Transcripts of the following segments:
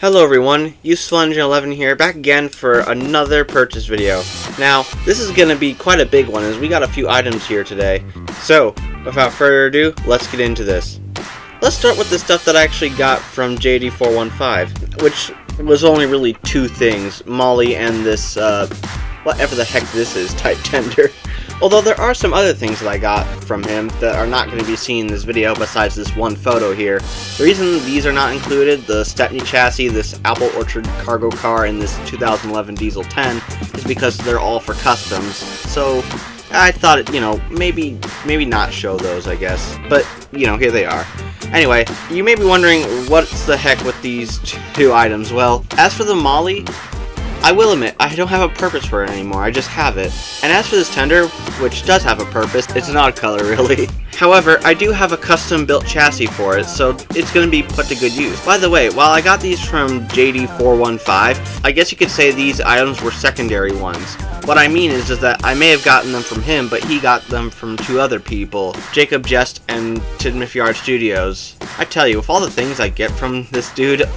Hello everyone, UsefulEngine11 here, back again for another purchase video. Now, this is going to be quite a big one as we got a few items here today. So, without further adu, let's get into this. Let's start with the stuff that I actually got from JD415, which was only really two things, Molly and this, whatever the heck this is, type tender. Although there are some other things that I got from him that are not going to be seen in this video besides this one photo here. The reason these are not included, the Stepney chassis, this Apple Orchard cargo car, and this 2011 Diesel 10, is because they're all for customs. So I thought, maybe not show those, I guess. But, here they are. Anyway, you may be wondering what's the heck with these two items. Well, as for the Molly, I will admit, I don't have a purpose for it anymore, I just have it. And as for this tender, which does have a purpose, it's an odd color really. However, I do have a custom built chassis for it, so it's going to be put to good use. By the way, while I got these from JD415, I guess you could say these items were secondary ones. What I mean is that I may have gotten them from him, but he got them from two other people, Jacob Jest and Tidmouth Yard Studios. I tell you, with all the things I get from this dude,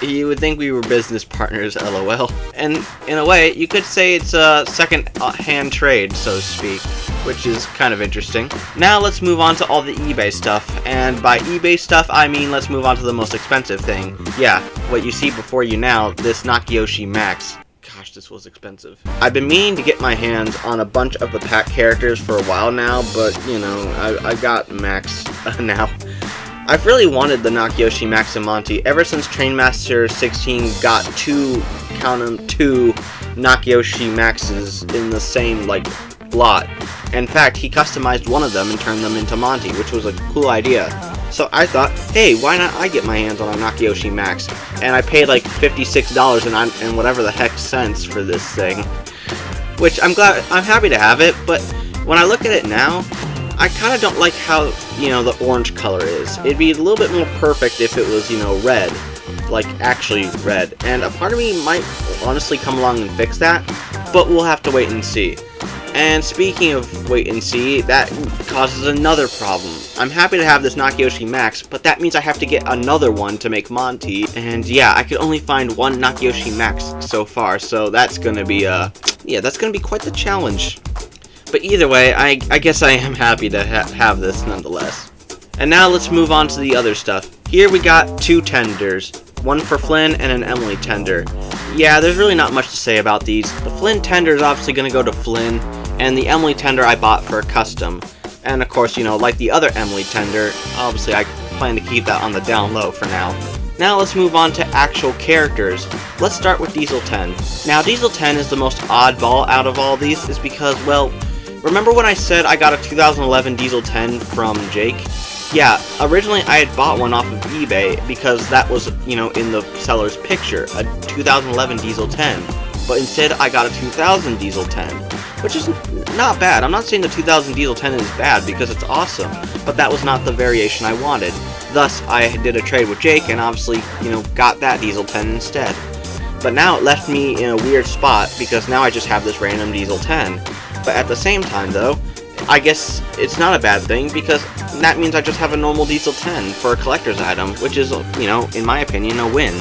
you would think we were business partners, lol. And in a way, you could say it's a second-hand trade, so to speak, which is kind of interesting. Now let's move on to all the eBay stuff, and by eBay stuff, I mean let's move on to the most expensive thing. Yeah, what you see before you now, this Nakiyoshi Max. Gosh, this was expensive. I've been meaning to get my hands on a bunch of the pack characters for a while now, but, I got Max now. I've really wanted the Nakiyoshi Max and Monty ever since Trainmaster 16 got two Nakiyoshi Maxes in the same, lot. In fact, he customized one of them and turned them into Monty, which was a cool idea. So I thought, hey, why not I get my hands on a Nakiyoshi Max? And I paid like $56 and whatever the heck cents for this thing. Which I'm happy to have it, but when I look at it now, I kind of don't like how, the orange color is. It'd be a little bit more perfect if it was, red. Like, actually red. And a part of me might honestly come along and fix that, but we'll have to wait and see. And speaking of wait and see, that causes another problem. I'm happy to have this Nakiyoshi Max, but that means I have to get another one to make Monty. And yeah, I could only find one Nakiyoshi Max so far, so that's gonna be, that's gonna be quite the challenge. But either way, I guess I am happy to have this nonetheless. And now let's move on to the other stuff. Here we got two tenders. One for Flynn and an Emily tender. Yeah, there's really not much to say about these. The Flynn tender is obviously going to go to Flynn, and the Emily tender I bought for a custom. And of course, like the other Emily tender, obviously I plan to keep that on the down low for now. Now let's move on to actual characters. Let's start with Diesel 10. Now Diesel 10 is the most oddball out of all these, is because, well, remember when I said I got a 2011 Diesel 10 from Jake? Yeah, originally I had bought one off of eBay because that was, in the seller's picture, a 2011 Diesel 10. But instead I got a 2000 Diesel 10, which is not bad. I'm not saying the 2000 Diesel 10 is bad because it's awesome, but that was not the variation I wanted. Thus, I did a trade with Jake and obviously, got that Diesel 10 instead. But now it left me in a weird spot because now I just have this random Diesel 10. But at the same time though, I guess it's not a bad thing because that means I just have a normal Diesel 10 for a collector's item, which is, in my opinion, a win.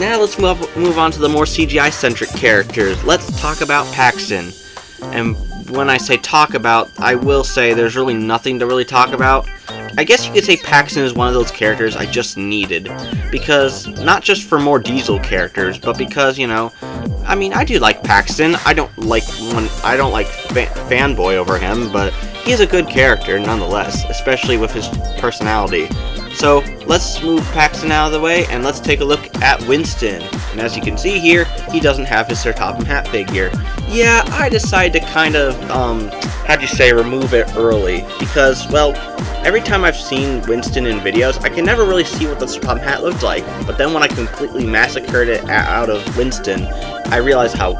Now let's move on to the more CGI-centric characters. Let's talk about Paxton. And when I say talk about, I will say there's really nothing to really talk about. I guess you could say Paxton is one of those characters I just needed. Because, not just for more Diesel characters, but because, I do like Paxton. I don't like fanboy over him, but he's a good character nonetheless, especially with his personality. So let's move Paxton out of the way and let's take a look at Winston. And as you can see here, he doesn't have his Sir Topham Hatt figure. Yeah, I decided to kind of, remove it early. Because, well, every time I've seen Winston in videos, I can never really see what the Sir Topham Hatt looked like. But then when I completely massacred it out of Winston, I realized how,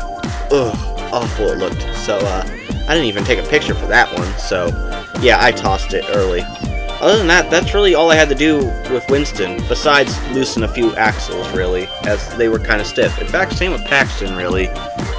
awful it looked. So, I didn't even take a picture for that one. So, yeah, I tossed it early. Other than that, that's really all I had to do with Winston, besides loosen a few axles, really, as they were kind of stiff. In fact, same with Paxton, really,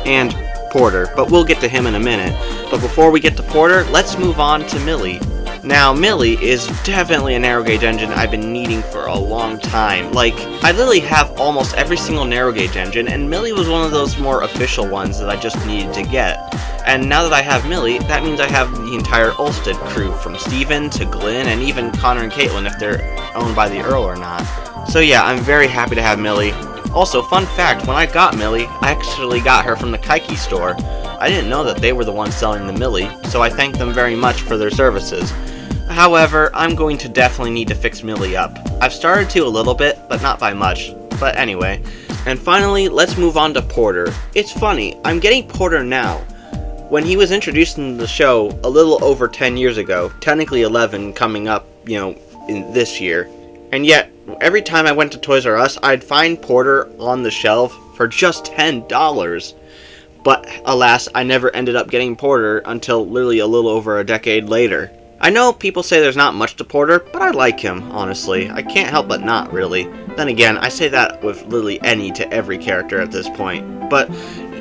and Porter, but we'll get to him in a minute. But before we get to Porter, let's move on to Millie. Now, Millie is definitely a narrow gauge engine I've been needing for a long time. Like, I literally have almost every single narrow gauge engine, and Millie was one of those more official ones that I just needed to get. And now that I have Millie, that means I have the entire Ulstead crew, from Steven to Glenn, and even Connor and Caitlin if they're owned by the Earl or not. So yeah, I'm very happy to have Millie. Also, fun fact, when I got Millie, I actually got her from the Kaiki store. I didn't know that they were the ones selling the Millie, so I thank them very much for their services. However, I'm going to definitely need to fix Millie up. I've started to a little bit, but not by much. But anyway. And finally, let's move on to Porter. It's funny, I'm getting Porter now. When he was introduced in the show a little over 10 years ago, technically 11 coming up, in this year. And yet, every time I went to Toys R Us, I'd find Porter on the shelf for just $10. But alas, I never ended up getting Porter until literally a little over a decade later. I know people say there's not much to Porter, but I like him, honestly. I can't help but not, really. Then again, I say that with literally any to every character at this point. But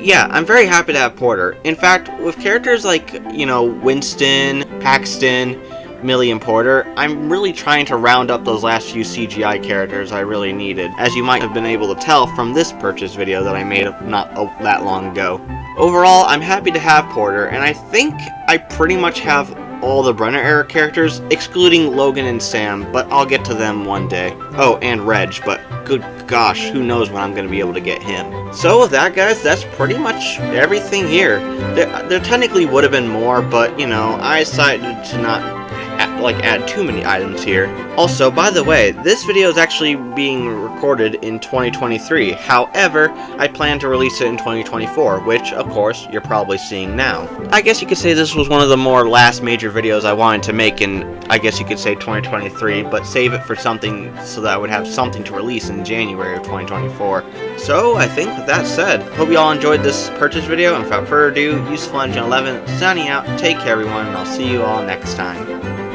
yeah, I'm very happy to have Porter. In fact, with characters like, Winston, Paxton, Millie, and Porter, I'm really trying to round up those last few CGI characters I really needed, as you might have been able to tell from this purchase video that I made not that long ago. Overall, I'm happy to have Porter, and I think I pretty much have all the Brenner era characters, excluding Logan and Sam, but I'll get to them one day. Oh, and Reg, but good gosh, who knows when I'm going to be able to get him. So with that, guys, that's pretty much everything here. There technically would have been more, but, I decided to not add too many items here. Also, by the way, this video is actually being recorded in 2023. However, I plan to release it in 2024, which, of course, you're probably seeing now. I guess you could say this was one of the more last major videos I wanted to make in, I guess you could say 2023, but save it for something so that I would have something to release in January of 2024. So, I think with that said, hope you all enjoyed this purchase video, and without further ado, Useful Engine 11 signing out. Take care, everyone, and I'll see you all next time.